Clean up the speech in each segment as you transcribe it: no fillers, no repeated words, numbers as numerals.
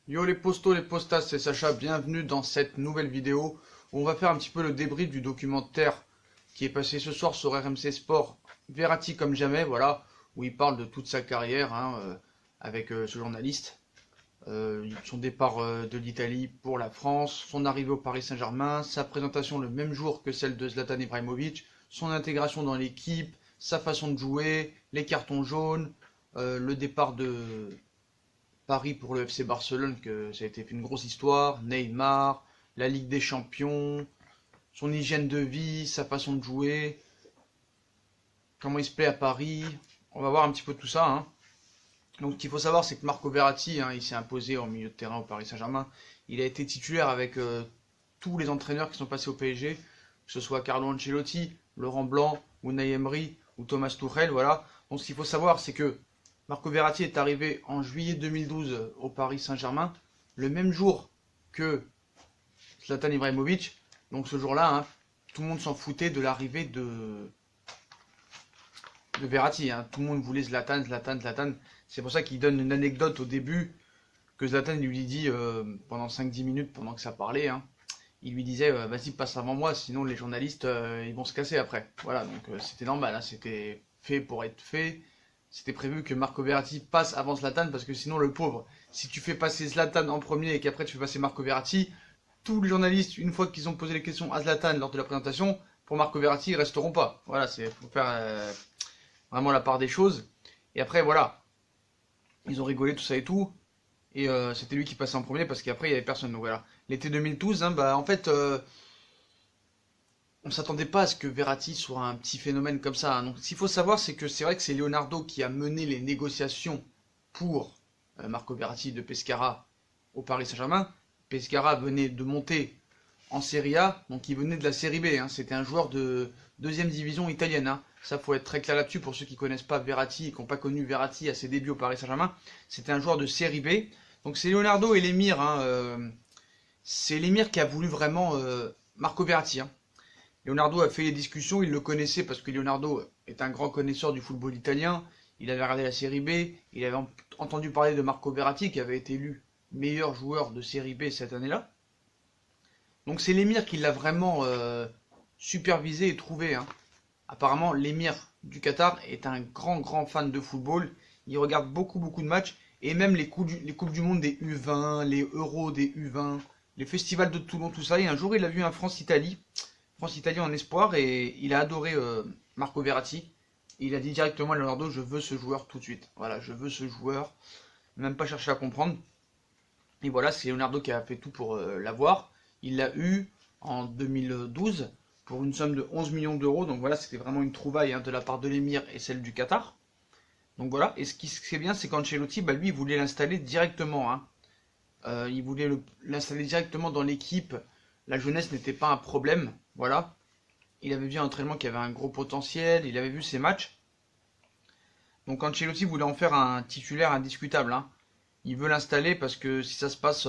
Yo les postos, les postas, c'est Sacha, bienvenue dans cette nouvelle vidéo où on va faire un petit peu le débrief du documentaire qui est passé ce soir sur RMC Sport, Verratti comme jamais, voilà, où il parle de toute sa carrière avec ce journaliste, son départ de l'Italie pour la France, son arrivée au Paris Saint-Germain, sa présentation le même jour que celle de Zlatan Ibrahimovic, son intégration dans l'équipe, sa façon de jouer, les cartons jaunes, le départ de Paris pour le FC Barcelone, que ça a été une grosse histoire, Neymar, la Ligue des Champions, son hygiène de vie, sa façon de jouer, comment il se plaît à Paris. On va voir un petit peu tout ça, hein. Donc ce qu'il faut savoir, c'est que Marco Verratti, il s'est imposé en milieu de terrain au Paris Saint-Germain. Il a été titulaire avec tous les entraîneurs qui sont passés au PSG, que ce soit Carlo Ancelotti, Laurent Blanc, Unai Emery ou Thomas Tuchel, voilà. Donc ce qu'il faut savoir, c'est que Marco Verratti est arrivé en juillet 2012 au Paris Saint-Germain, le même jour que Zlatan Ibrahimovic. Donc ce jour-là, tout le monde s'en foutait de l'arrivée de Verratti. Tout le monde voulait Zlatan, Zlatan, Zlatan. C'est pour ça qu'il donne une anecdote au début que Zlatan lui dit pendant 5-10 minutes, pendant que ça parlait. Il lui disait vas-y, passe avant moi, sinon les journalistes ils vont se casser après. Voilà, donc c'était normal, c'était fait pour être fait. C'était prévu que Marco Verratti passe avant Zlatan parce que sinon le pauvre, si tu fais passer Zlatan en premier et qu'après tu fais passer Marco Verratti, tous les journalistes, une fois qu'ils ont posé les questions à Zlatan lors de la présentation, pour Marco Verratti, ils resteront pas. Voilà, faut faire vraiment la part des choses. Et après voilà, ils ont rigolé tout ça et tout. Et c'était lui qui passait en premier parce qu'après il y avait personne. Donc voilà, l'été 2012, en fait, on s'attendait pas à ce que Verratti soit un petit phénomène comme ça. Donc, ce qu'il faut savoir, c'est que c'est vrai que c'est Leonardo qui a mené les négociations pour Marco Verratti de Pescara au Paris Saint-Germain. Pescara venait de monter en Serie A, donc il venait de la Serie B. C'était un joueur de deuxième division italienne. Ça, faut être très clair là-dessus pour ceux qui connaissent pas Verratti et qui n'ont pas connu Verratti à ses débuts au Paris Saint-Germain. C'était un joueur de Serie B. Donc c'est Leonardo et l'émir. C'est l'émir qui a voulu vraiment Marco Verratti. Leonardo a fait les discussions, il le connaissait parce que Leonardo est un grand connaisseur du football italien. Il avait regardé la Série B, il avait entendu parler de Marco Verratti qui avait été élu meilleur joueur de Série B cette année-là. Donc c'est l'émir qui l'a vraiment supervisé et trouvé. Apparemment, l'émir du Qatar est un grand fan de football. Il regarde beaucoup de matchs et même les coupes du monde des U20, les Euros des U20, les festivals de Toulon, tout ça. Et un jour, il a vu un France-Italie en espoir et il a adoré Marco Verratti. Il a dit directement à Leonardo, je veux ce joueur tout de suite. Voilà, je veux ce joueur. Même pas chercher à comprendre. Et voilà, c'est Leonardo qui a fait tout pour l'avoir. Il l'a eu en 2012 pour une somme de 11 millions d'euros. Donc voilà, c'était vraiment une trouvaille de la part de l'émir et celle du Qatar. Donc voilà, et ce qui est bien, c'est qu'Ancelotti, lui, il voulait l'installer directement. Il voulait l'installer directement dans l'équipe. La jeunesse n'était pas un problème, voilà. Il avait vu un entraînement qui avait un gros potentiel, il avait vu ses matchs. Donc Ancelotti voulait en faire un titulaire indiscutable. Il veut l'installer parce que si ça se passe,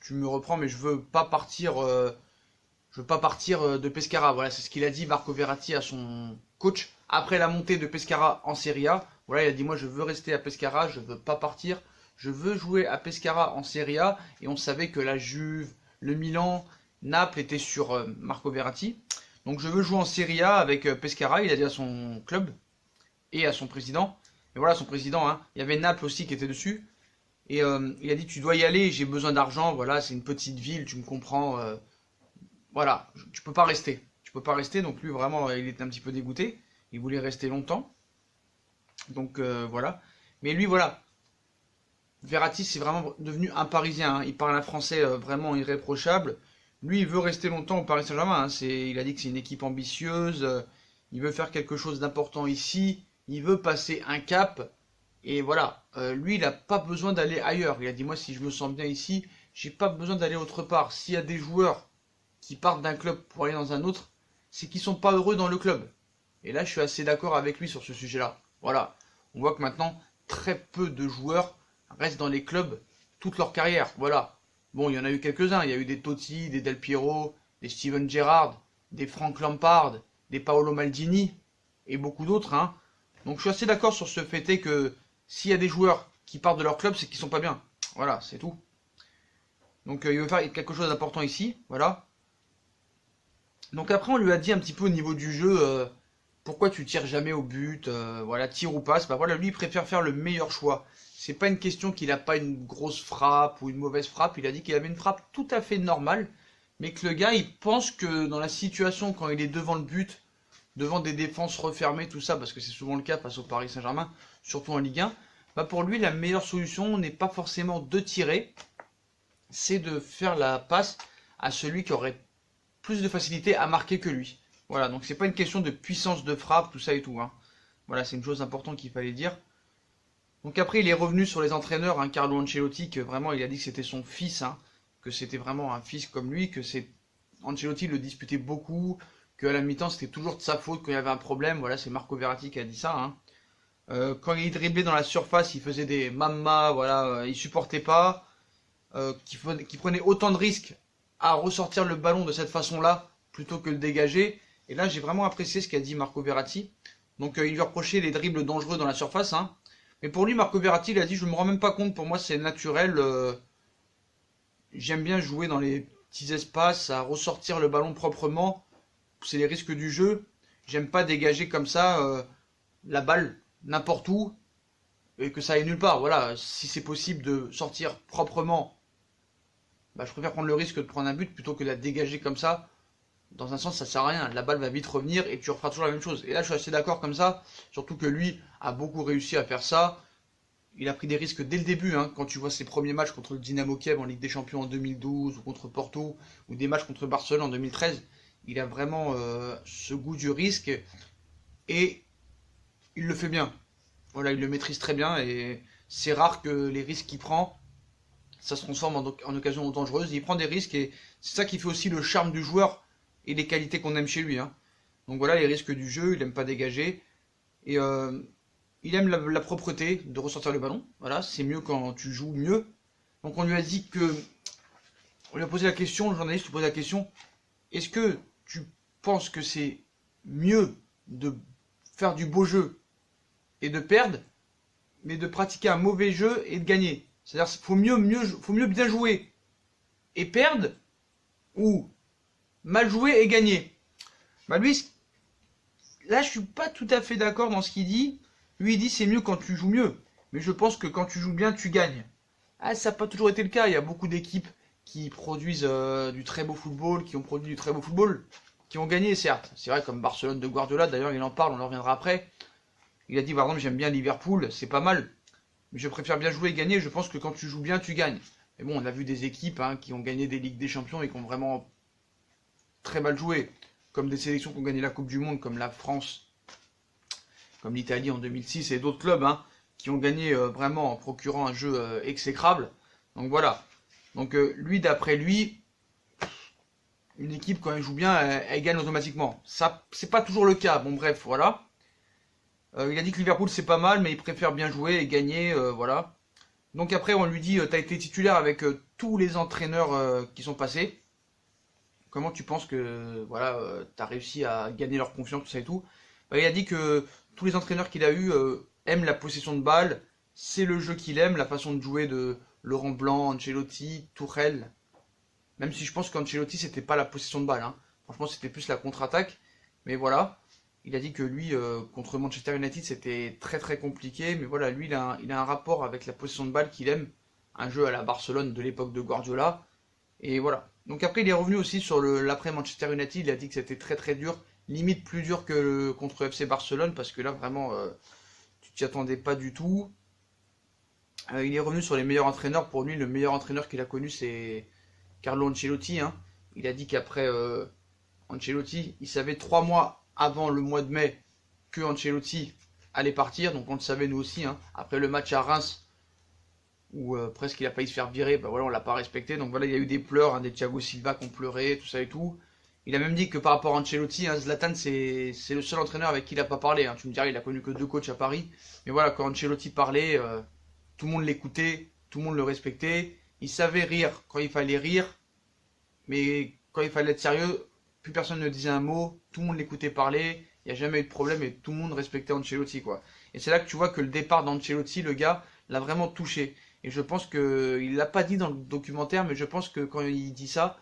tu me reprends, mais je veux pas partir de Pescara. Voilà, c'est ce qu'il a dit Marco Verratti à son coach après la montée de Pescara en Serie A. Voilà, il a dit moi je veux rester à Pescara, je veux pas partir, je veux jouer à Pescara en Serie A. Et on savait que la Juve, le Milan, Naples était sur Marco Verratti. Donc je veux jouer en Serie A avec Pescara, il a dit à son club et à son président. Et voilà, son président, il y avait Naples aussi qui était dessus. Et il a dit tu dois y aller, j'ai besoin d'argent, voilà, c'est une petite ville, tu me comprends. Voilà, tu peux pas rester. Tu peux pas rester, donc lui vraiment il était un petit peu dégoûté. Il voulait rester longtemps. Donc voilà. Mais lui voilà. Verratti, c'est vraiment devenu un Parisien. Il parle un français vraiment irréprochable. Lui, il veut rester longtemps au Paris Saint-Germain. Il a dit que c'est une équipe ambitieuse. Il veut faire quelque chose d'important ici. Il veut passer un cap. Et voilà. Lui, il n'a pas besoin d'aller ailleurs. Il a dit, moi, si je me sens bien ici, j'ai pas besoin d'aller autre part. S'il y a des joueurs qui partent d'un club pour aller dans un autre, c'est qu'ils sont pas heureux dans le club. Et là, je suis assez d'accord avec lui sur ce sujet-là. Voilà. On voit que maintenant, très peu de joueurs restent dans les clubs toute leur carrière. Voilà. Bon, il y en a eu quelques-uns. Il y a eu des Totti, des Del Piero, des Steven Gerrard, des Frank Lampard, des Paolo Maldini et beaucoup d'autres. Donc je suis assez d'accord sur ce fait que s'il y a des joueurs qui partent de leur club, c'est qu'ils sont pas bien. Voilà, c'est tout. Donc il veut faire quelque chose d'important ici, voilà. Donc après on lui a dit un petit peu au niveau du jeu, pourquoi tu tires jamais au but, voilà, tir ou passe, bah voilà, lui il préfère faire le meilleur choix. C'est pas une question qu'il a pas une grosse frappe ou une mauvaise frappe, il a dit qu'il avait une frappe tout à fait normale, mais que le gars il pense que dans la situation quand il est devant le but, devant des défenses refermées, tout ça, parce que c'est souvent le cas face au Paris Saint-Germain, surtout en Ligue 1, bah pour lui la meilleure solution n'est pas forcément de tirer, c'est de faire la passe à celui qui aurait plus de facilité à marquer que lui. Voilà, donc c'est pas une question de puissance de frappe, tout ça et tout, hein. Voilà, c'est une chose importante qu'il fallait dire. Donc après, il est revenu sur les entraîneurs, hein, Carlo Ancelotti, que vraiment il a dit que c'était son fils, hein, que c'était vraiment un fils comme lui, que c'est Ancelotti le disputait beaucoup, qu'à la mi-temps c'était toujours de sa faute quand il y avait un problème. Voilà, c'est Marco Verratti qui a dit ça, hein. Quand il driblait dans la surface, il faisait des mammas, voilà, il supportait pas, qui prenait autant de risques à ressortir le ballon de cette façon-là plutôt que le dégager. Et là, j'ai vraiment apprécié ce qu'a dit Marco Verratti. Donc, il lui reprochait les dribbles dangereux dans la surface, hein. Mais pour lui, Marco Verratti, il a dit, je me rends même pas compte, pour moi c'est naturel. J'aime bien jouer dans les petits espaces, à ressortir le ballon proprement. C'est les risques du jeu. J'aime pas dégager comme ça la balle n'importe où et que ça aille nulle part. Voilà, si c'est possible de sortir proprement, bah, je préfère prendre le risque de prendre un but plutôt que de la dégager comme ça. Dans un sens, ça sert à rien. La balle va vite revenir et tu referas toujours la même chose. Et là, je suis assez d'accord comme ça. Surtout que lui a beaucoup réussi à faire ça. Il a pris des risques dès le début, hein, quand tu vois ses premiers matchs contre le Dynamo Kiev en Ligue des Champions en 2012 ou contre Porto ou des matchs contre Barcelone en 2013. Il a vraiment ce goût du risque et il le fait bien. Voilà, il le maîtrise très bien et c'est rare que les risques qu'il prend, ça se transforme en occasion dangereuse. Il prend des risques et c'est ça qui fait aussi le charme du joueur et les qualités qu'on aime chez lui, hein. Donc voilà, les risques du jeu, il aime pas dégager et il aime la propreté de ressortir le ballon. Voilà, c'est mieux quand tu joues mieux. Donc on lui a dit que, on lui a posé la question, le journaliste lui posait la question, est-ce que tu penses que c'est mieux de faire du beau jeu et de perdre, mais de pratiquer un mauvais jeu et de gagner? C'est-à-dire faut mieux bien jouer et perdre, ou mal jouer et gagner. Bah lui, là je suis pas tout à fait d'accord dans ce qu'il dit. Lui il dit c'est mieux quand tu joues mieux, mais je pense que quand tu joues bien tu gagnes. Ah, ça n'a pas toujours été le cas, il y a beaucoup d'équipes qui produisent du très beau football, qui ont produit du très beau football, qui ont gagné certes. C'est vrai comme Barcelone de Guardiola, d'ailleurs il en parle, on en reviendra après. Il a dit par exemple j'aime bien Liverpool, c'est pas mal, mais je préfère bien jouer et gagner, je pense que quand tu joues bien tu gagnes. Mais bon, on a vu des équipes, hein, qui ont gagné des Ligues des Champions et qui ont vraiment très mal joué, comme des sélections qui ont gagné la Coupe du Monde, comme la France, comme l'Italie en 2006 et d'autres clubs, hein, qui ont gagné vraiment en procurant un jeu exécrable. Donc voilà. Donc lui, d'après lui, une équipe quand elle joue bien, elle gagne automatiquement. Ça, c'est pas toujours le cas. Bon bref, voilà. Il a dit que Liverpool c'est pas mal, mais il préfère bien jouer et gagner, voilà. Donc après on lui dit, t'as été titulaire avec tous les entraîneurs qui sont passés. Comment tu penses que voilà, t'as réussi à gagner leur confiance, tout ça et tout? Bah, il a dit que tous les entraîneurs qu'il a eu aiment la possession de balle, c'est le jeu qu'il aime, la façon de jouer de Laurent Blanc, Ancelotti, Tourelle. Même si je pense qu'Ancelotti c'était pas la possession de balle, hein. Franchement c'était plus la contre-attaque. Mais voilà, il a dit que lui contre Manchester United c'était très très compliqué. Mais voilà, lui il a un rapport avec la possession de balle qu'il aime, un jeu à la Barcelone de l'époque de Guardiola. Et voilà. Donc après il est revenu aussi sur l'après Manchester United, il a dit que c'était très très dur, limite plus dur que contre FC Barcelone, parce que là vraiment tu t'y attendais pas du tout. Il est revenu sur les meilleurs entraîneurs. Pour lui, le meilleur entraîneur qu'il a connu, c'est Carlo Ancelotti, hein. Il a dit qu'après Ancelotti, il savait 3 mois avant le mois de mai que Ancelotti allait partir. Donc on le savait nous aussi, hein. Après le match à Reims, où presque il a failli se faire virer, bah voilà, on l'a pas respecté. Donc voilà, il y a eu des pleurs, hein, des Thiago Silva qui ont pleuré, tout ça et tout. Il a même dit que par rapport à Ancelotti, hein, Zlatan c'est le seul entraîneur avec qui il n'a pas parlé, hein. Tu me diras, il a connu que 2 coachs à Paris. Mais voilà, quand Ancelotti parlait, tout le monde l'écoutait, tout le monde le respectait. Il savait rire quand il fallait rire, mais quand il fallait être sérieux, plus personne ne disait un mot, tout le monde l'écoutait parler, il n'y a jamais eu de problème et tout le monde respectait Ancelotti, quoi. Et c'est là que tu vois que le départ d'Ancelotti, le gars, l'a vraiment touché. Et je pense il l'a pas dit dans le documentaire, mais je pense que quand il dit ça,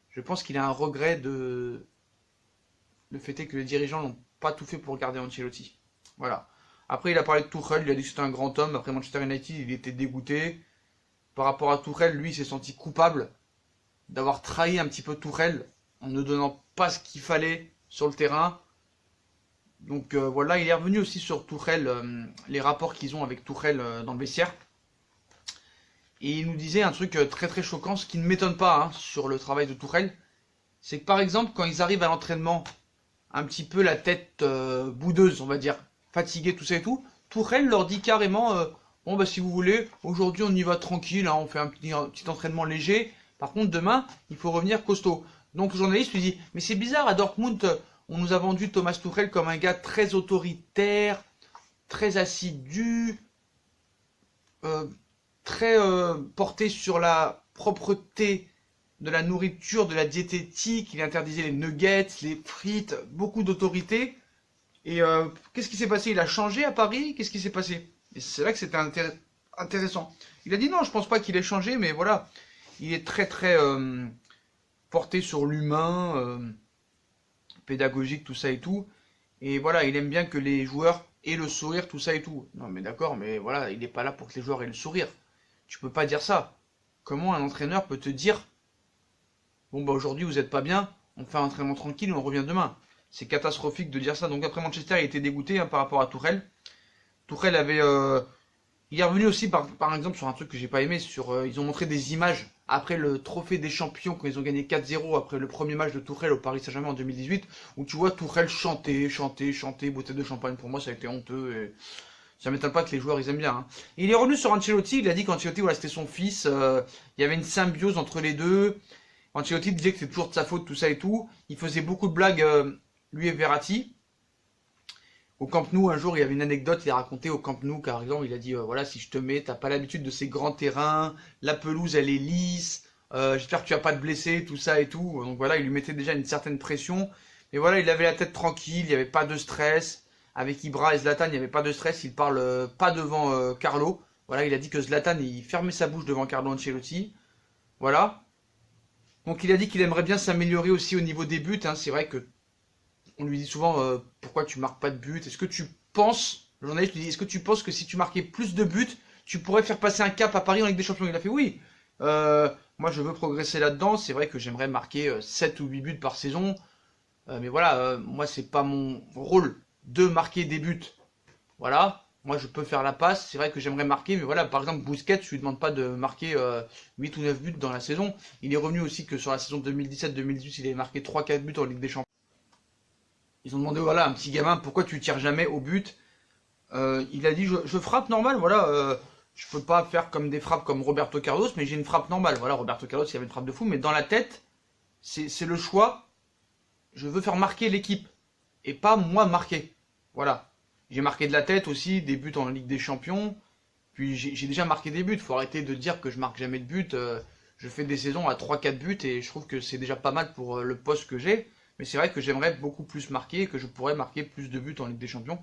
je pense qu'il a un regret de le fait est que les dirigeants n'ont pas tout fait pour garder Ancelotti. Voilà. Après, il a parlé de Tuchel, il a dit que c'était un grand homme. Après Manchester United, il était dégoûté. Par rapport à Tuchel, lui, il s'est senti coupable d'avoir trahi un petit peu Tuchel en ne donnant pas ce qu'il fallait sur le terrain. Donc voilà, il est revenu aussi sur Tuchel, les rapports qu'ils ont avec Tuchel dans le vestiaire. Et il nous disait un truc très très choquant, ce qui ne m'étonne pas hein, sur le travail de Tuchel, c'est que par exemple, quand ils arrivent à l'entraînement, un petit peu la tête boudeuse, on va dire, fatiguée, tout ça et tout, Tuchel leur dit carrément bon bah si vous voulez, aujourd'hui on y va tranquille, hein, on fait un petit entraînement léger, par contre demain, il faut revenir costaud. Donc le journaliste lui dit, mais c'est bizarre, à Dortmund, on nous a vendu Thomas Tuchel comme un gars très autoritaire, très assidu, très porté sur la propreté de la nourriture, de la diététique, il interdisait les nuggets, les frites, beaucoup d'autorité. Et qu'est-ce qui s'est passé? Il a changé à Paris? Qu'est-ce qui s'est passé? Et c'est là que c'était intéressant. Il a dit non, je pense pas qu'il ait changé, mais voilà, il est très très porté sur l'humain, pédagogique, tout ça et tout. Et voilà, il aime bien que les joueurs aient le sourire, tout ça et tout. Non mais d'accord, mais voilà, il n'est pas là pour que les joueurs aient le sourire. Tu peux pas dire ça. Comment un entraîneur peut te dire bon bah aujourd'hui vous êtes pas bien, on fait un entraînement tranquille et on revient demain. C'est catastrophique de dire ça. Donc après Manchester, il était dégoûté hein, par rapport à Tuchel. Tuchel avait, il est revenu aussi par exemple sur un truc que j'ai pas aimé. Ils ont montré des images après le trophée des champions quand ils ont gagné 4-0 après le premier match de Tuchel au Paris Saint-Germain en 2018, où tu vois Tuchel chanter, bouteille de champagne. Pour moi, ça a été honteux. Et ça m'étonne pas que les joueurs ils aiment bien. Hein. Il est revenu sur Ancelotti. Il a dit qu'Ancelotti voilà, c'était son fils. Il y avait une symbiose entre les deux. Ancelotti disait que c'était toujours de sa faute, tout ça et tout. Il faisait beaucoup de blagues, lui et Verratti. Au Camp Nou, un jour, il y avait une anecdote, il a raconté au Camp Nou, par exemple, il a dit, voilà, si je te mets, t'as pas l'habitude de ces grands terrains, la pelouse, elle est lisse, j'espère que tu vas pas te blesser, tout ça et tout. Donc voilà, il lui mettait déjà une certaine pression. Mais voilà, il avait la tête tranquille, il n'y avait pas de stress. Avec Ibra et Zlatan, il n'y avait pas de stress, il parle pas devant Carlo. Voilà, il a dit que Zlatan, il fermait sa bouche devant Carlo Ancelotti. Voilà. Donc il a dit qu'il aimerait bien s'améliorer aussi au niveau des buts. Hein. C'est vrai que on lui dit souvent pourquoi tu marques pas de buts. Est-ce que tu penses, le journaliste lui dit, est-ce que tu penses que si tu marquais plus de buts, tu pourrais faire passer un cap à Paris en Ligue des Champions? Il a fait oui. Moi je veux progresser là-dedans. C'est vrai que j'aimerais marquer 7 ou 8 buts par saison. Mais voilà, moi c'est pas mon rôle de marquer des buts. Voilà. Moi, je peux faire la passe. C'est vrai que j'aimerais marquer, mais voilà, par exemple, Busquets, je lui demande pas de marquer 8 ou 9 buts dans la saison. Il est revenu aussi que sur la saison 2017-2018, il avait marqué 3-4 buts en Ligue des Champions. Ils ont demandé, voilà, un petit gamin, pourquoi tu tires jamais au but? Il a dit, je frappe normal, voilà. Je peux pas faire comme des frappes comme Roberto Carlos, mais j'ai une frappe normale. Voilà, Roberto Carlos, il avait une frappe de fou, mais dans la tête, c'est le choix. Je veux faire marquer l'équipe et pas moi marquer. Voilà. J'ai marqué de la tête aussi, des buts en Ligue des Champions. Puis j'ai déjà marqué des buts. Faut arrêter de dire que je marque jamais de buts. Je fais des saisons à 3-4 buts et je trouve que c'est déjà pas mal pour le poste que j'ai. Mais c'est vrai que j'aimerais beaucoup plus marquer et que je pourrais marquer plus de buts en Ligue des Champions.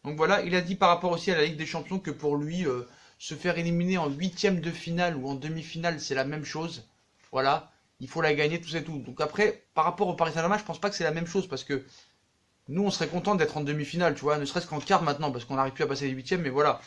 Donc voilà, il a dit par rapport aussi à la Ligue des Champions que pour lui, se faire éliminer en huitième de finale ou en demi-finale, c'est la même chose. Voilà, il faut la gagner, tout ça et tout. Donc après, par rapport au Paris Saint-Germain, je pense pas que c'est la même chose parce que nous, on serait content d'être en demi-finale, tu vois, ne serait-ce qu'en quart maintenant, parce qu'on n'arrive plus à passer les huitièmes, mais voilà.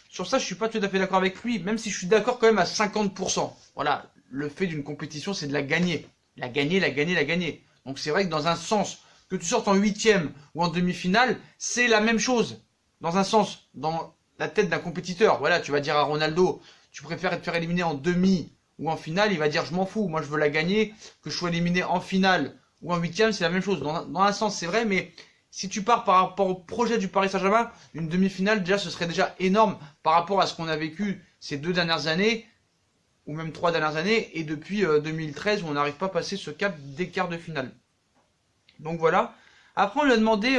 Sur ça, je suis pas tout à fait d'accord avec lui, même si je suis d'accord quand même à 50%. Voilà, le fait d'une compétition, c'est de la gagner. La gagner, la gagner, la gagner. Donc c'est vrai que dans un sens, que tu sortes en huitième ou en demi-finale, c'est la même chose. Dans un sens, dans la tête d'un compétiteur. Voilà, tu vas dire à Ronaldo, tu préfères te faire éliminer en demi ou en finale, il va dire je m'en fous, moi je veux la gagner, que je sois éliminé en finale ou en huitième, c'est la même chose. Dans un sens, c'est vrai, mais si tu pars par rapport au projet du Paris Saint-Germain, une demi-finale, déjà, ce serait déjà énorme par rapport à ce qu'on a vécu ces 2 dernières années, ou même 3 dernières années, et depuis 2013, où on n'arrive pas à passer ce cap des quarts de finale. Donc voilà. Après, on lui a demandé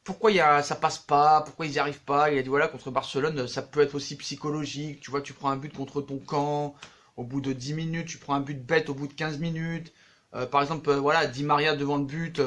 pourquoi ça passe pas, pourquoi ils n'y arrivent pas. Il a dit voilà, contre Barcelone, ça peut être aussi psychologique. Tu vois, tu prends un but contre ton camp, au bout de 10 minutes, tu prends un but bête au bout de 15 minutes. Par exemple, voilà, Di Maria devant le but,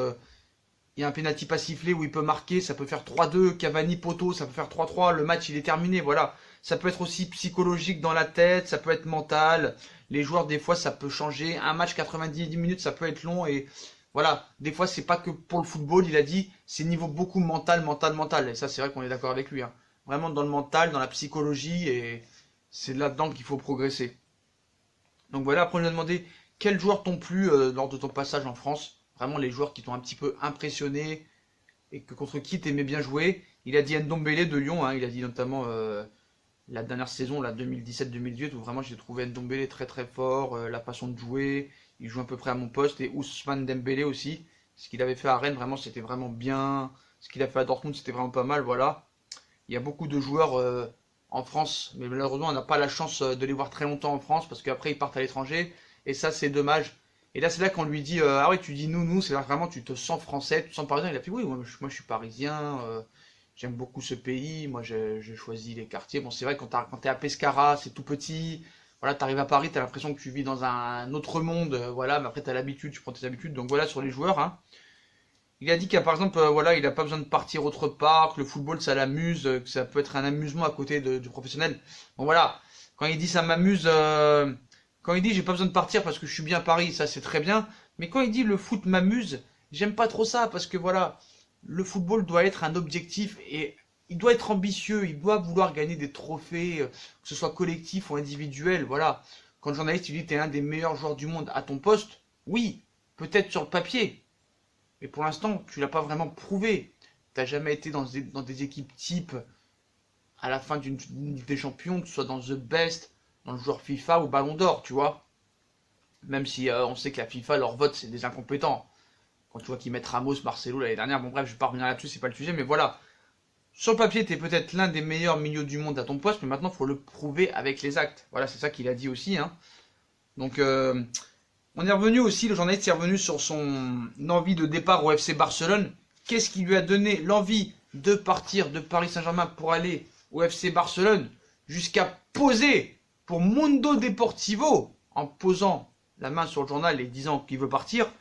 il y a un penalty pas sifflé où il peut marquer, ça peut faire 3-2, Cavani poteau, ça peut faire 3-3, le match il est terminé, voilà. Ça peut être aussi psychologique dans la tête, ça peut être mental. Les joueurs, des fois, ça peut changer. Un match 90 minutes, ça peut être long et voilà. Des fois, c'est pas que pour le football, il a dit, c'est niveau beaucoup mental, mental, mental. Et ça, c'est vrai qu'on est d'accord avec lui, hein. Vraiment dans le mental, dans la psychologie et c'est là-dedans qu'il faut progresser. Donc voilà, après, on lui a demandé quels joueurs t'ont plu lors de ton passage en France. Vraiment les joueurs qui t'ont un petit peu impressionné et que contre qui t'aimais bien jouer. Il a dit Ndombele de Lyon, hein. Il a dit notamment la dernière saison, la 2017-2018, où vraiment j'ai trouvé Ndombele très très fort, la façon de jouer, il joue à peu près à mon poste, et Ousmane Dembélé aussi. Ce qu'il avait fait à Rennes, vraiment c'était vraiment bien. Ce qu'il a fait à Dortmund, c'était vraiment pas mal, voilà. Il y a beaucoup de joueurs en France, mais malheureusement on n'a pas la chance de les voir très longtemps en France, parce qu'après ils partent à l'étranger, et ça c'est dommage. Et là c'est là qu'on lui dit, ah ouais tu dis nous, c'est là vraiment tu te sens français, tu te sens parisien. Il a fait oui, moi je suis parisien, j'aime beaucoup ce pays, moi j'ai choisi les quartiers. Bon c'est vrai quand t'es à Pescara, c'est tout petit, voilà t'arrives à Paris, t'as l'impression que tu vis dans un autre monde, voilà, mais après t'as l'habitude, tu prends tes habitudes, donc voilà sur les joueurs, hein. Il a dit qu'il par exemple, voilà, il n'a pas besoin de partir autre part, que le football ça l'amuse, que ça peut être un amusement à côté du professionnel. Bon voilà, quand il dit ça m'amuse, quand il dit j'ai pas besoin de partir parce que je suis bien à Paris, ça c'est très bien. Mais quand il dit le foot m'amuse, j'aime pas trop ça parce que voilà, le football doit être un objectif et il doit être ambitieux, il doit vouloir gagner des trophées, que ce soit collectif ou individuel, voilà. Quand le journaliste il dit t'es un des meilleurs joueurs du monde à ton poste, oui, peut-être sur le papier. Mais pour l'instant, tu l'as pas vraiment prouvé. T'as jamais été dans des équipes type à la fin d'une Ligue des Champions, que ce soit dans The Best, dans le joueur FIFA ou Ballon d'Or, tu vois. Même si on sait que la FIFA, leur vote, c'est des incompétents. Quand tu vois qu'ils mettent Ramos, Marcelo l'année dernière, bon bref, je vais pas revenir là-dessus, c'est pas le sujet, mais voilà. Sur le papier, tu es peut-être l'un des meilleurs milieux du monde à ton poste, mais maintenant, il faut le prouver avec les actes. Voilà, c'est ça qu'il a dit aussi, hein. Donc, on est revenu aussi, le journaliste est revenu sur son envie de départ au FC Barcelone. Qu'est-ce qui lui a donné l'envie de partir de Paris Saint-Germain pour aller au FC Barcelone, jusqu'à poser pour Mundo Deportivo, en posant la main sur le journal et disant qu'il veut partir.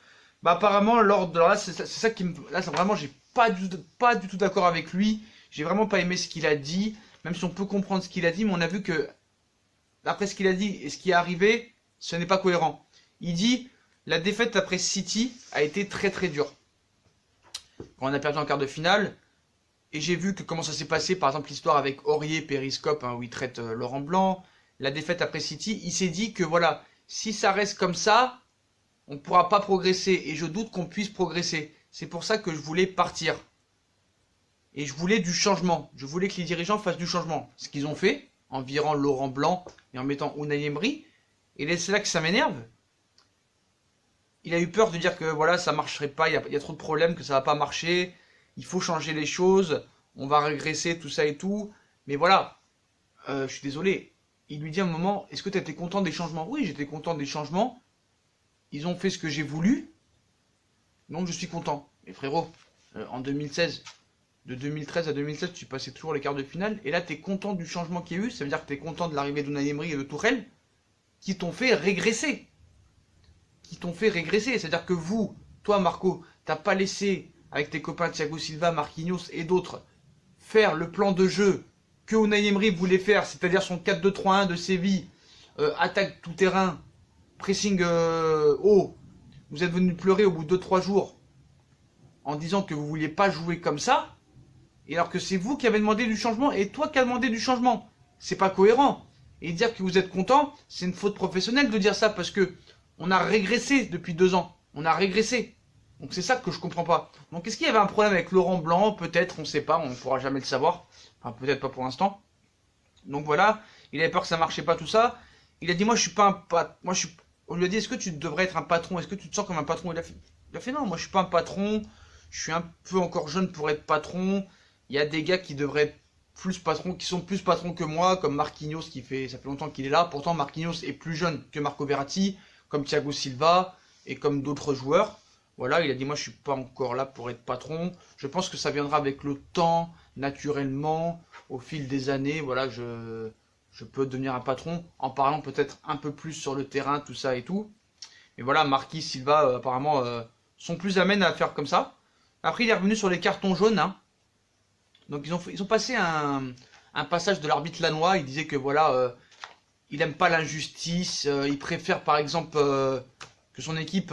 Bah apparemment, là, c'est ça qui me... Là, vraiment, j'ai pas du tout d'accord avec lui. J'ai vraiment pas aimé ce qu'il a dit, même si on peut comprendre ce qu'il a dit, mais on a vu que, d'après ce qu'il a dit et ce qui est arrivé, ce n'est pas cohérent. Il dit, la défaite après City a été très très dure. Quand on a perdu en quart de finale, et j'ai vu que comment ça s'est passé, par exemple l'histoire avec Aurier, Périscope, hein, où il traite Laurent Blanc, la défaite après City, il s'est dit que voilà, si ça reste comme ça, on ne pourra pas progresser, et je doute qu'on puisse progresser. C'est pour ça que je voulais partir. Et je voulais du changement. Je voulais que les dirigeants fassent du changement. Ce qu'ils ont fait, en virant Laurent Blanc et en mettant Unai Emery. Et c'est là que ça m'énerve. Il a eu peur de dire que voilà, ça marcherait pas, il y a trop de problèmes, que ça va pas marcher, il faut changer les choses, on va régresser, tout ça et tout. Mais voilà, je suis désolé. Il lui dit à un moment, est-ce que tu étais content des changements? Oui, j'étais content des changements. Ils ont fait ce que j'ai voulu, donc je suis content. Mais frérot, en 2016, de 2013 à 2016, tu passais toujours les quarts de finale, et là tu es content du changement qu'il y a eu, ça veut dire que tu es content de l'arrivée d'Unai Emery et de Tourelle, qui t'ont fait régresser. C'est-à-dire que vous, toi Marco, t'as pas laissé, avec tes copains Thiago Silva, Marquinhos et d'autres, faire le plan de jeu que Unai Emery voulait faire, c'est-à-dire son 4-2-3-1 de Séville, attaque tout terrain, pressing haut. Vous êtes venu pleurer au bout de 2-3 jours en disant que vous vouliez pas jouer comme ça, et alors que c'est vous qui avez demandé du changement et toi qui as demandé du changement. C'est pas cohérent. Et dire que vous êtes content, c'est une faute professionnelle de dire ça parce que on a régressé depuis 2 ans. On a régressé. Donc c'est ça que je comprends pas. Donc est-ce qu'il y avait un problème avec Laurent Blanc? Peut-être, on sait pas, on ne pourra jamais le savoir. Enfin peut-être pas pour l'instant. Donc voilà, il avait peur que ça marchait pas tout ça. Il a dit moi je suis pas un patron. On lui a dit est-ce que tu devrais être un patron? Est-ce que tu te sens comme un patron? Il a fait non, moi je suis pas un patron. Je suis un peu encore jeune pour être patron. Il y a des gars qui devraient être plus patrons, qui sont plus patrons que moi, comme Marquinhos ça fait longtemps qu'il est là. Pourtant Marquinhos est plus jeune que Marco Verratti, comme Thiago Silva et comme d'autres joueurs. Voilà, il a dit moi je suis pas encore là pour être patron. Je pense que ça viendra avec le temps, naturellement, au fil des années. Voilà, je peux devenir un patron en parlant peut-être un peu plus sur le terrain, tout ça et tout. Et voilà, Marquis, Silva apparemment sont plus amènes à faire comme ça. Après il est revenu sur les cartons jaunes, hein. Donc ils ont passé un passage de l'arbitre Lannoy, il disait que voilà, il aime pas l'injustice, il préfère par exemple que son équipe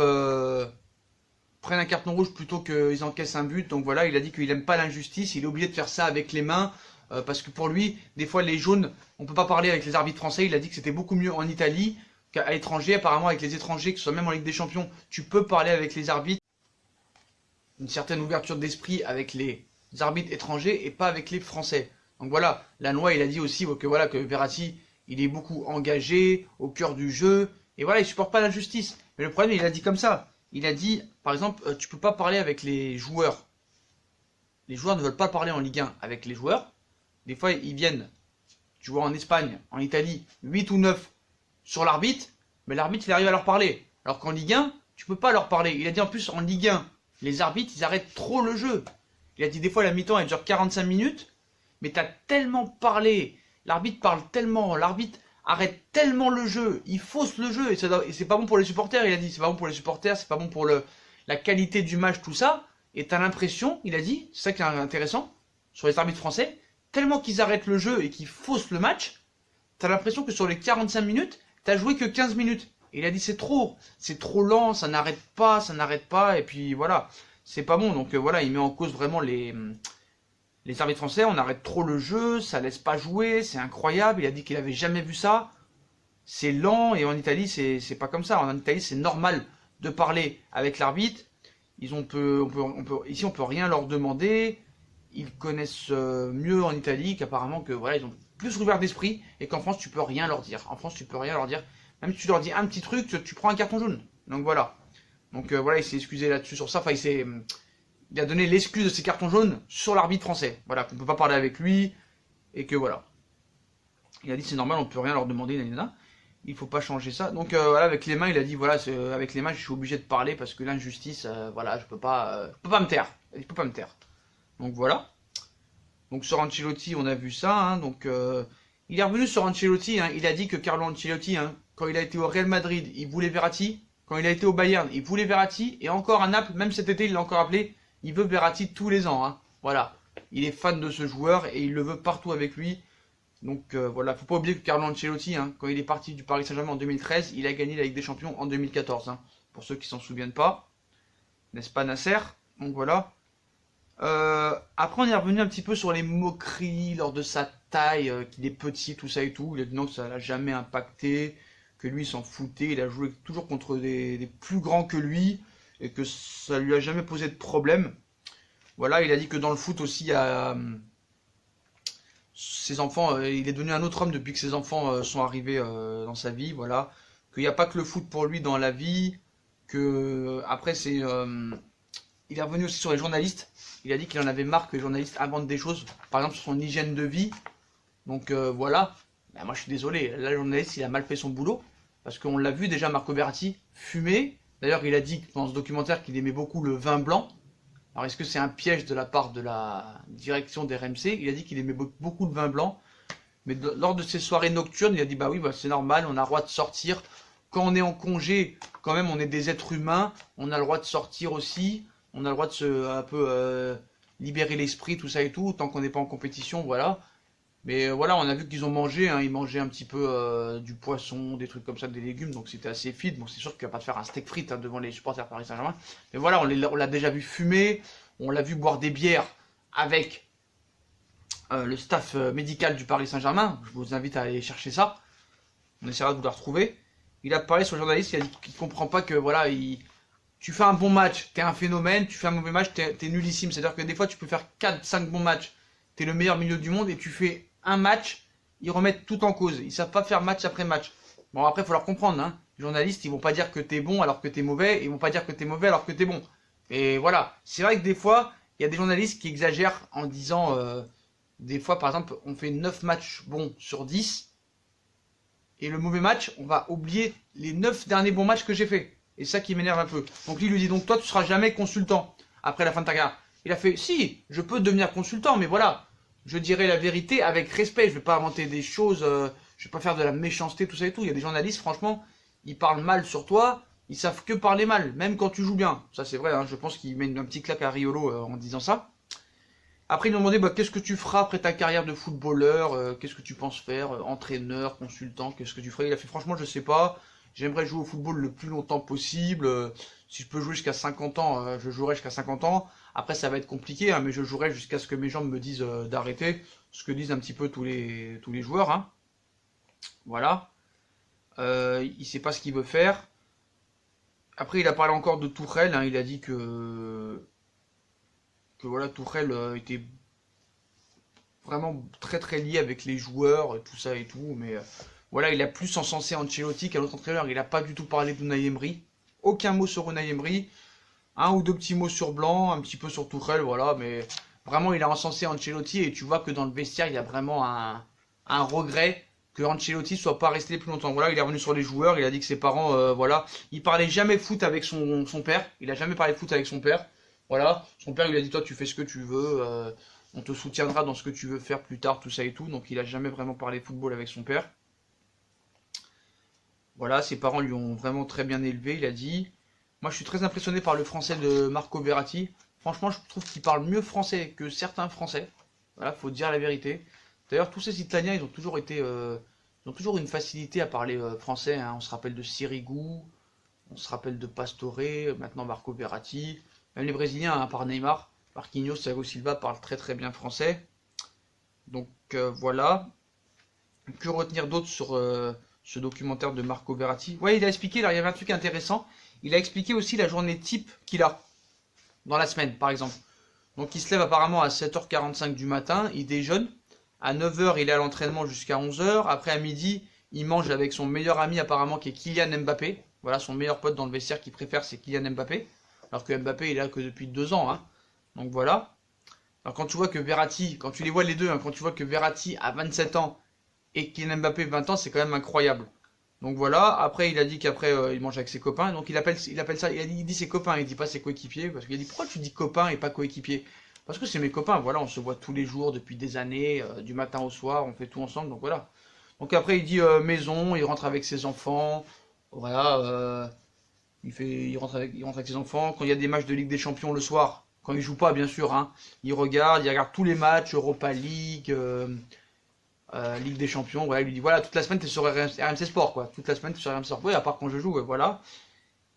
prenne un carton rouge plutôt qu'ils encaissent un but. Donc voilà, il a dit qu'il aime pas l'injustice, il est obligé de faire ça avec les mains, parce que pour lui, des fois les jaunes, on peut pas parler avec les arbitres français. Il a dit que c'était beaucoup mieux en Italie qu'à l'étranger. Apparemment avec les étrangers, que ce soit même en Ligue des Champions, tu peux parler avec les arbitres. Une certaine ouverture d'esprit avec les arbitres étrangers et pas avec les Français. Donc voilà, Lannoy il a dit aussi que voilà que Verratti il est beaucoup engagé, au cœur du jeu, et voilà, il supporte pas l'injustice. Mais le problème, il a dit comme ça. Il a dit, par exemple, tu peux pas parler avec les joueurs. Les joueurs ne veulent pas parler en Ligue 1 avec les joueurs. Des fois, ils viennent, tu vois, en Espagne, en Italie, 8 ou 9 sur l'arbitre, mais l'arbitre, il arrive à leur parler. Alors qu'en Ligue 1, tu peux pas leur parler. Il a dit en plus, en Ligue 1, les arbitres, ils arrêtent trop le jeu. Il a dit des fois, la mi-temps, elle dure 45 minutes, mais tu as tellement parlé, l'arbitre parle tellement, l'arbitre arrête tellement le jeu, il fausse le jeu, et c'est pas bon pour les supporters. Il a dit, c'est pas bon pour les supporters, c'est pas bon pour la qualité du match, tout ça. Et t'as l'impression, il a dit, c'est ça qui est intéressant, sur les arbitres français, tellement qu'ils arrêtent le jeu et qu'ils faussent le match, t'as l'impression que sur les 45 minutes, t'as joué que 15 minutes. Et il a dit, c'est trop lent, ça n'arrête pas, et puis voilà, c'est pas bon. Donc voilà, il met en cause vraiment les arbitres français. On arrête trop le jeu, ça laisse pas jouer, c'est incroyable. Il a dit qu'il avait jamais vu ça. C'est lent, et en Italie, c'est pas comme ça. En Italie, c'est normal de parler avec l'arbitre. Ici, on peut rien leur demander. Ils connaissent mieux en Italie qu'apparemment que voilà, ils ont plus ouvert d'esprit, et qu'en France, tu peux rien leur dire. En France, tu peux rien leur dire. Même si tu leur dis un petit truc, tu prends un carton jaune. Donc voilà. Donc voilà, il s'est excusé là-dessus sur ça. Enfin, il a donné l'excuse de ses cartons jaunes sur l'arbitre français. Voilà, qu'on peut pas parler avec lui, et que voilà. Il a dit c'est normal, on peut rien leur demander, nanana. Il faut pas changer ça. Donc voilà, avec les mains, il a dit voilà, avec les mains, je suis obligé de parler parce que l'injustice, voilà, je peux pas me taire. Il peut pas me taire. Donc voilà. Donc sur Ancelotti, on a vu ça. Hein, donc il est revenu sur Ancelotti. Hein, il a dit que Carlo Ancelotti, hein, quand il a été au Real Madrid, il voulait Verratti. Quand il a été au Bayern, il voulait Verratti. Et encore à Naples, même cet été, il l'a encore appelé. Il veut Verratti tous les ans. Hein. Voilà. Il est fan de ce joueur et il le veut partout avec lui. Donc voilà, faut pas oublier que Carlo Ancelotti, hein, quand il est parti du Paris Saint-Germain en 2013, il a gagné la Ligue des Champions en 2014. Hein, pour ceux qui s'en souviennent pas. N'est-ce pas Nasser? Donc voilà. Après on est revenu un petit peu sur les moqueries lors de sa taille, qu'il est petit, tout ça et tout. Il a dit non, que ça l'a jamais impacté, que lui il s'en foutait, il a joué toujours contre des plus grands que lui, et que ça lui a jamais posé de problème. Voilà, il a dit que dans le foot aussi, il y a ses enfants, il est devenu un autre homme depuis que ses enfants sont arrivés dans sa vie, voilà. Qu'il n'y a pas que le foot pour lui dans la vie, que après c'est... il est revenu aussi sur les journalistes. Il a dit qu'il en avait marre que les journalistes inventent des choses, par exemple sur son hygiène de vie. Donc voilà, ben, moi je suis désolé, là le journaliste il a mal fait son boulot, parce qu'on l'a vu déjà, Marco Verratti fumer. D'ailleurs il a dit dans ce documentaire qu'il aimait beaucoup le vin blanc. Alors est-ce que c'est un piège de la part de la direction des RMC? Il a dit qu'il aimait beaucoup le vin blanc, mais lors de ses soirées nocturnes, il a dit bah oui, bah, c'est normal, on a le droit de sortir. Quand on est en congé, quand même on est des êtres humains, on a le droit de sortir aussi. On a le droit de se un peu libérer l'esprit, tout ça et tout, tant qu'on n'est pas en compétition, voilà. Mais voilà, on a vu qu'ils ont mangé, hein, ils mangeaient un petit peu du poisson, des trucs comme ça, des légumes, donc c'était assez fit. Bon, c'est sûr qu'il ne va pas te faire un steak frites hein, devant les supporters Paris Saint-Germain. Mais voilà, on l'a déjà vu fumer, on l'a vu boire des bières avec le staff médical du Paris Saint-Germain. Je vous invite à aller chercher ça. On essaiera de vous la retrouver. Il a parlé sur le journaliste, il a dit qu'il ne comprend pas que voilà, tu fais un bon match, t'es un phénomène, tu fais un mauvais match, t'es nullissime. C'est-à-dire que des fois, tu peux faire 4-5 bons matchs, t'es le meilleur milieu du monde, et tu fais un match, ils remettent tout en cause. Ils savent pas faire match après match. Bon, après, il faut leur comprendre. Hein. Les journalistes, ils vont pas dire que t'es bon alors que t'es mauvais, et ils vont pas dire que t'es mauvais alors que t'es bon. Et voilà, c'est vrai que des fois, il y a des journalistes qui exagèrent en disant, des fois, par exemple, on fait 9 matchs bons sur 10, et le mauvais match, on va oublier les 9 derniers bons matchs que j'ai fait. Et ça qui m'énerve un peu. Donc lui dit donc toi tu seras jamais consultant après la fin de ta carrière. Il a fait si, je peux devenir consultant, mais voilà, je dirai la vérité avec respect. Je vais pas inventer des choses, je vais pas faire de la méchanceté, tout ça et tout. Il y a des journalistes, franchement, ils parlent mal sur toi, ils savent que parler mal, même quand tu joues bien. Ça c'est vrai, hein, je pense qu'il met un petit claque à Riolo en disant ça. Après, ils lui ont demandé bah, qu'est-ce que tu feras après ta carrière de footballeur, qu'est-ce que tu penses faire, entraîneur, consultant, qu'est-ce que tu ferais? Il a fait franchement, je sais pas, j'aimerais jouer au football le plus longtemps possible. Si je peux jouer jusqu'à 50 ans, je jouerai jusqu'à 50 ans. Après, ça va être compliqué, hein, mais je jouerai jusqu'à ce que mes jambes me disent d'arrêter, ce que disent un petit peu tous les joueurs. Hein. Voilà. Il sait pas ce qu'il veut faire. Après, il a parlé encore de Tourelle, hein, il a dit que voilà, Tourelle était vraiment très très lié avec les joueurs, tout ça et tout, mais voilà, il a plus encensé Ancelotti qu'un autre entraîneur, il n'a pas du tout parlé d'Unai Emery, aucun mot sur Unai Emery, un ou deux petits mots sur Blanc, un petit peu sur Tourelle, voilà, mais vraiment il a encensé Ancelotti et tu vois que dans le vestiaire il y a vraiment un regret que Ancelotti soit pas resté plus longtemps. Voilà, il est revenu sur les joueurs, il a dit que ses parents, voilà, il parlait jamais foot avec son père, il a jamais parlé foot avec son père, voilà, son père il lui a dit toi tu fais ce que tu veux, on te soutiendra dans ce que tu veux faire plus tard, tout ça et tout, donc il a jamais vraiment parlé football avec son père. Voilà, ses parents lui ont vraiment très bien élevé, il a dit. Moi je suis très impressionné par le français de Marco Verratti, franchement je trouve qu'il parle mieux français que certains français, voilà, faut dire la vérité. D'ailleurs tous ces Italiens ils ont toujours été, ils ont toujours une facilité à parler français, hein. On se rappelle de Sirigu, on se rappelle de Pastore, maintenant Marco Verratti, même les Brésiliens, hein, à part Neymar, Marquinhos, Thiago Silva parlent très très bien français. Donc voilà. Que retenir d'autre sur ce documentaire de Marco Verratti? Ouais, il a expliqué, là il y avait un truc intéressant, il a expliqué aussi la journée type qu'il a dans la semaine par exemple. Donc il se lève apparemment à 7h45 du matin, il déjeune, à 9h il est à l'entraînement jusqu'à 11h, après à midi il mange avec son meilleur ami apparemment qui est Kylian Mbappé, voilà son meilleur pote dans le vestiaire qu'il préfère c'est Kylian Mbappé, alors que Mbappé il est là que depuis 2 ans, hein. Donc voilà. Alors quand tu vois que Verratti, quand tu les vois les deux, hein, quand tu vois que Verratti a 27 ans et Kylian Mbappé 20 ans, c'est quand même incroyable. Donc voilà, après il a dit qu'après il mange avec ses copains, donc il appelle ça, il dit ses copains, il dit pas ses coéquipiers, parce qu'il a dit pourquoi tu dis copains et pas coéquipiers? Parce que c'est mes copains, voilà, on se voit tous les jours depuis des années, du matin au soir, on fait tout ensemble, donc voilà. Donc après il dit maison, il rentre avec ses enfants, voilà, il rentre avec ses enfants. Quand il y a des matchs de Ligue des Champions le soir, quand il joue pas bien sûr, hein, il regarde tous les matchs, Europa League, Ligue des Champions. Voilà, il lui dit voilà, toute la semaine tu es sur RMC Sport, quoi. Toute la semaine tu es sur RMC Sport, oui, à part quand je joue, ouais, voilà.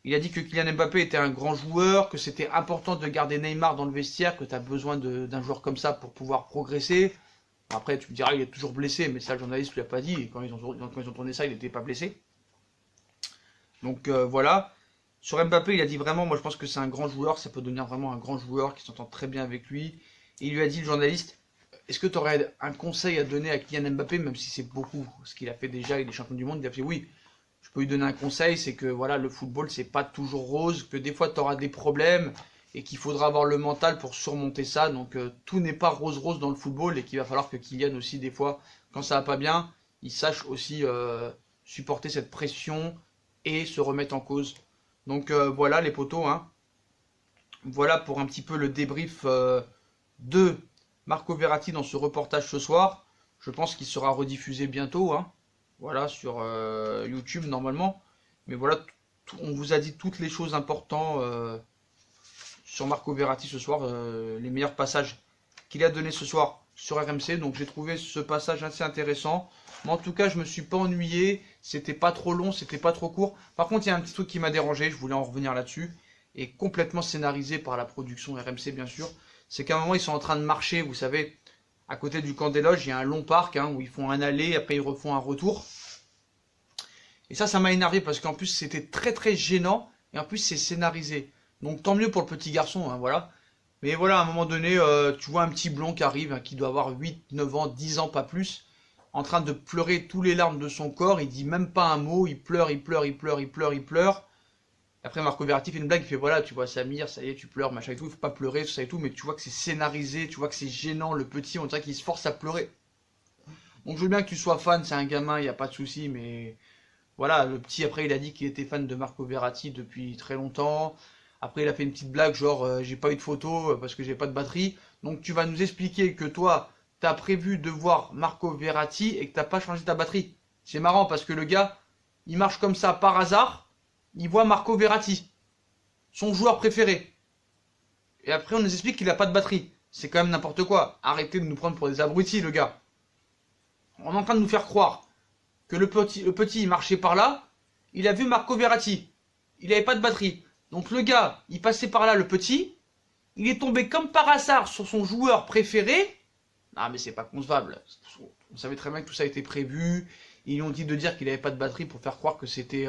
Il a dit que Kylian Mbappé était un grand joueur, que c'était important de garder Neymar dans le vestiaire, que tu as besoin d'un joueur comme ça pour pouvoir progresser. Après, tu me diras, il est toujours blessé, mais ça, le journaliste lui a pas dit. Et quand ils ont tourné ça, il n'était pas blessé. Donc voilà. Sur Mbappé, il a dit vraiment, moi je pense que c'est un grand joueur, ça peut devenir vraiment un grand joueur qui s'entend très bien avec lui. Et il lui a dit, le journaliste, est-ce que tu aurais un conseil à donner à Kylian Mbappé, même si c'est beaucoup ce qu'il a fait déjà, il est champion du monde? Il a fait oui, je peux lui donner un conseil, c'est que voilà, le football c'est pas toujours rose, que des fois tu auras des problèmes et qu'il faudra avoir le mental pour surmonter ça. Donc tout n'est pas rose rose dans le football et qu'il va falloir que Kylian aussi des fois, quand ça va pas bien, il sache aussi supporter cette pression et se remettre en cause. Donc voilà les potos, hein. Voilà pour un petit peu le débrief de Marco Verratti dans ce reportage ce soir. Je pense qu'il sera rediffusé bientôt, hein. Voilà, sur YouTube normalement. Mais voilà, on vous a dit toutes les choses importantes sur Marco Verratti ce soir, les meilleurs passages qu'il a donné ce soir sur RMC. Donc j'ai trouvé ce passage assez intéressant. Mais en tout cas, je me suis pas ennuyé. C'était pas trop long, c'était pas trop court. Par contre, il y a un petit truc qui m'a dérangé. Je voulais en revenir là-dessus. Et complètement scénarisé par la production RMC, bien sûr. C'est qu'à un moment, ils sont en train de marcher. Vous savez, à côté du camp des loges, il y a un long parc, hein, où ils font un aller, après ils refont un retour. Et ça m'a énervé parce qu'en plus, c'était très très gênant. Et en plus, c'est scénarisé. Donc tant mieux pour le petit garçon, hein, voilà. Mais voilà, à un moment donné, tu vois un petit blond qui arrive, hein, qui doit avoir 8, 9 ans, 10 ans, pas plus, en train de pleurer tous les larmes de son corps, il dit même pas un mot, il pleure, il pleure, il pleure, il pleure, il pleure. Après Marco Verratti fait une blague, il fait voilà, tu vois Samir, ça y est, tu pleures, machin et tout, il faut pas pleurer, tout ça et tout, mais tu vois que c'est scénarisé, tu vois que c'est gênant, le petit, on dirait qu'il se force à pleurer. Donc je veux bien que tu sois fan, c'est un gamin, il n'y a pas de souci, mais voilà, le petit après il a dit qu'il était fan de Marco Verratti depuis très longtemps. Après il a fait une petite blague genre j'ai pas eu de photo parce que j'ai pas de batterie. Donc tu vas nous expliquer que toi t'as prévu de voir Marco Verratti et que t'as pas changé ta batterie. C'est marrant parce que le gars il marche comme ça par hasard, il voit Marco Verratti, son joueur préféré. Et après on nous explique qu'il a pas de batterie. c'est quand même n'importe quoi. Arrêtez de nous prendre pour des abrutis, le gars. On est en train de nous faire croire que le petit il marchait par là, il a vu Marco Verratti. Il avait pas de batterie. Donc le gars, il passait par là, le petit, il est tombé comme par hasard sur son joueur préféré. Ah mais c'est pas concevable. On savait très bien que tout ça a été prévu. Ils ont dit de dire qu'il avait pas de batterie pour faire croire que c'était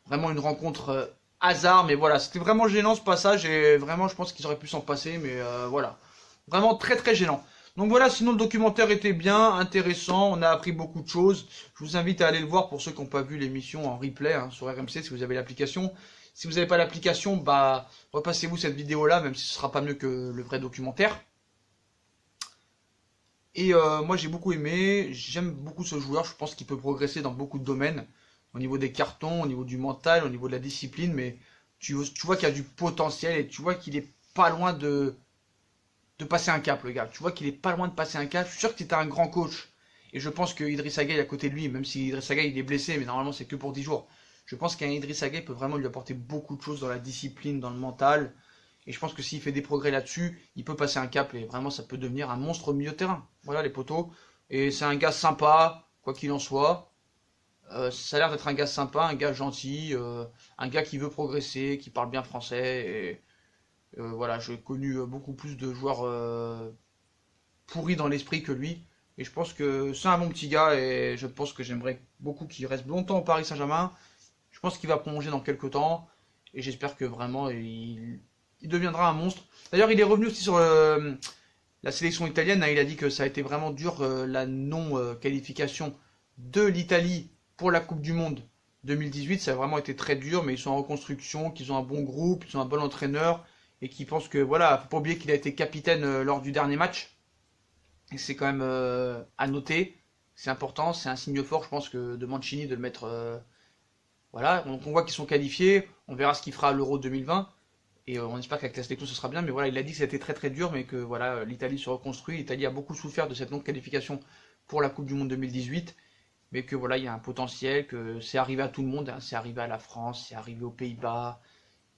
vraiment une rencontre hasard. Mais voilà, c'était vraiment gênant ce passage et vraiment je pense qu'ils auraient pu s'en passer. Mais voilà, vraiment très très gênant. Donc voilà, sinon le documentaire était bien, intéressant, on a appris beaucoup de choses. Je vous invite à aller le voir pour ceux qui n'ont pas vu l'émission en replay hein, sur RMC si vous avez l'application. Si vous n'avez pas l'application, bah repassez-vous cette vidéo-là, même si ce sera pas mieux que le vrai documentaire. Et moi j'ai beaucoup aimé, j'aime beaucoup ce joueur, je pense qu'il peut progresser dans beaucoup de domaines. Au niveau des cartons, au niveau du mental, au niveau de la discipline, mais tu vois qu'il y a du potentiel et tu vois qu'il est pas loin de passer un cap, le gars. Tu vois qu'il est pas loin de passer un cap. Je suis sûr que c'était un grand coach. Et je pense que Idrissa Gueye à côté de lui, même si Idrissa Gueye il est blessé, mais normalement c'est que pour 10 jours. Je pense qu'un Idrissa Gueye peut vraiment lui apporter beaucoup de choses dans la discipline, dans le mental. Et je pense que s'il fait des progrès là-dessus, il peut passer un cap et vraiment ça peut devenir un monstre au milieu de terrain. Voilà les potos. Et c'est un gars sympa, quoi qu'il en soit. Ça a l'air d'être un gars sympa, un gars gentil, un gars qui veut progresser, qui parle bien français. Et voilà, j'ai connu beaucoup plus de joueurs pourris dans l'esprit que lui. Et je pense que c'est un bon petit gars et je pense que j'aimerais beaucoup qu'il reste longtemps au Paris Saint-Germain. Je pense qu'il va prolonger dans quelques temps. Et j'espère que vraiment il deviendra un monstre. D'ailleurs, il est revenu aussi sur la sélection italienne. Hein, il a dit que ça a été vraiment dur la non-qualification de l'Italie pour la Coupe du Monde 2018. Ça a vraiment été très dur, mais ils sont en reconstruction, qu'ils ont un bon groupe, ils ont un bon entraîneur. Et qui pense que voilà, faut pas oublier qu'il a été capitaine lors du dernier match. Et c'est quand même à noter. C'est important, c'est un signe fort, je pense, que de Mancini de le mettre. Voilà, donc on voit qu'ils sont qualifiés. On verra ce qu'il fera à l'Euro 2020. Et on espère qu'avec la sélection ce sera bien. Mais voilà, il a dit que c'était très très dur, mais que voilà, l'Italie se reconstruit. L'Italie a beaucoup souffert de cette longue qualification pour la Coupe du Monde 2018. Mais que voilà, il y a un potentiel, que c'est arrivé à tout le monde. Hein. C'est arrivé à la France, c'est arrivé aux Pays-Bas.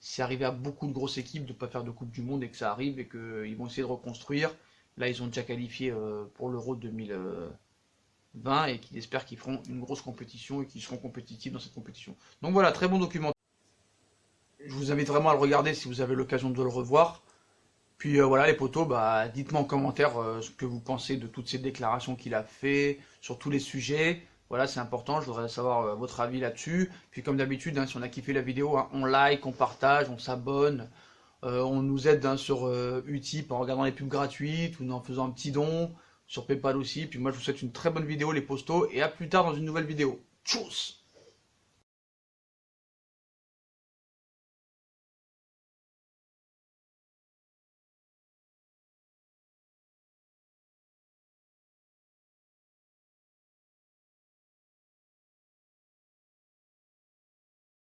C'est arrivé à beaucoup de grosses équipes de ne pas faire de Coupe du Monde et que ça arrive et qu'ils vont essayer de reconstruire. Là, ils ont déjà qualifié pour l'Euro 2020 et qu'ils espèrent qu'ils feront une grosse compétition et qu'ils seront compétitifs dans cette compétition. Donc voilà, très bon documentaire. Je vous invite vraiment à le regarder si vous avez l'occasion de le revoir. Puis voilà les potos, bah, dites-moi en commentaire ce que vous pensez de toutes ces déclarations qu'il a fait sur tous les sujets. Voilà, c'est important, je voudrais savoir votre avis là-dessus. Puis comme d'habitude, hein, si on a kiffé la vidéo, hein, on like, on partage, on s'abonne. On nous aide hein, sur Utip en regardant les pubs gratuites ou en faisant un petit don. Sur Paypal aussi. Puis moi je vous souhaite une très bonne vidéo les postos et à plus tard dans une nouvelle vidéo. Tchuss!